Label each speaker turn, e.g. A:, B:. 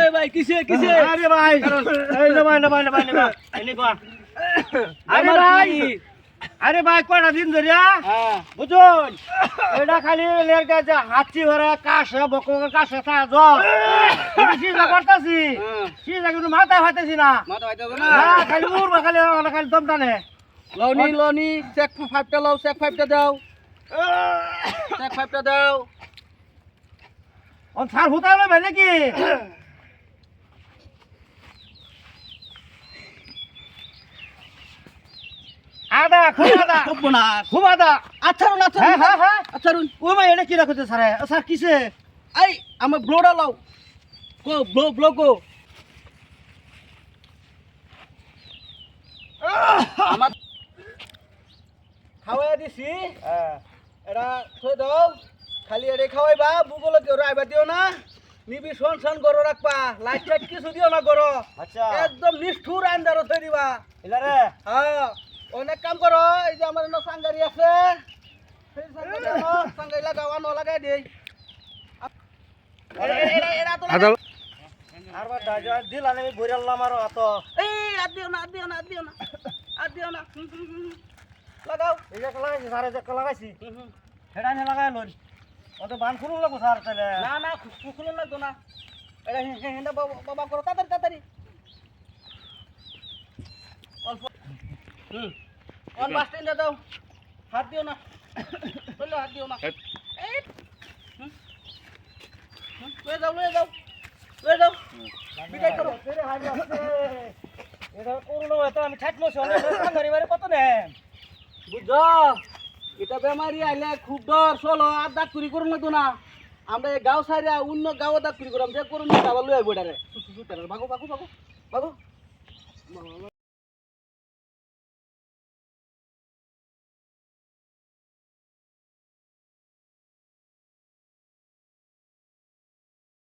A: এ ভাই কিসে কিসে
B: আরে ভাই এই না ভাই না ভাই না ভাই না এনে কো আরে ভাই আরে ভাই কয়টা দিন ধরিয়া
A: হ্যাঁ
B: বুঝুন এটা খালি লের কাছে হাঁচি ভরে কাশে বককে কাশে তা জ্বর সিজা করতাছি সিজা কিন্তু মাথা ফাইতেছি না
A: মাথা হইতে হবে না
B: হ্যাঁ খালি উড়বা খালি খালি দম টানে
A: লনি লনি চেক 5টা লাও চেক 5টা দাও চেক 5টা দাও
B: অন সার হুতা হলো ভাই নাকি আদা খুব আদা
A: খুব না
B: খুব আদা
A: আচ্ছারুন
B: হ্যাঁ
A: আচ্ছারুন
B: হ্যাঁ হ্যাঁ
A: আচ্ছারুন
B: ও ভাই এটা কি রাখতে স্যার স্যার কিসে
A: এই আমার ব্লোডা লাও কো ব্লো কো আমার খাওয়াই দিছি এটা থই দাও খালি এরে খাওয়াইবা বুগলে কেউ আইবা দিও না নিবি সন গরো রাখবা লাইট টাইট কিছু দিও না গরো
B: আচ্ছা
A: একদম নিষ্ঠুর আন্দারো থই দিবা
B: এলা রে
A: হ্যাঁ অনেক কাম করো এই যে আমার এনে সাঙ্গারি আছে সেই সাঙ্গারি লাগাও আনো লাগাই দেই এরা তো
B: আর বা দাজা দিলা নেই বইরাল্লাম আর অত
A: এই আর দিও না লাগাও
B: এই যে লাগাইছি স্যার এই যে লাগাইছি হেডা নে লাগাই লই অত বান খুলু লাগো স্যার তাহলে
A: না খুলুন না তো না এটা হেন্ডা বাবা করো তাড়াতাড়ি অল্প অন বাস স্ট্যান্ডে দাও হাত দিও না বললো হাত দিও না এই লয়ে যাও বিদায় করো
B: রে হাই আছে এটা করুন তো আমি ছাটলো সনে সাঙ্গারি বারে কত নেন
A: বুঝছো এটা বেমারি আইলে খুব ডর চলো আর ডাক্তারি করুন না তো না আমরা এই গাঁও সাইরা অন্য গাঁও ডাক্তারি করাম যে করুন না আবার লয়ে আইবো এটারে বাগো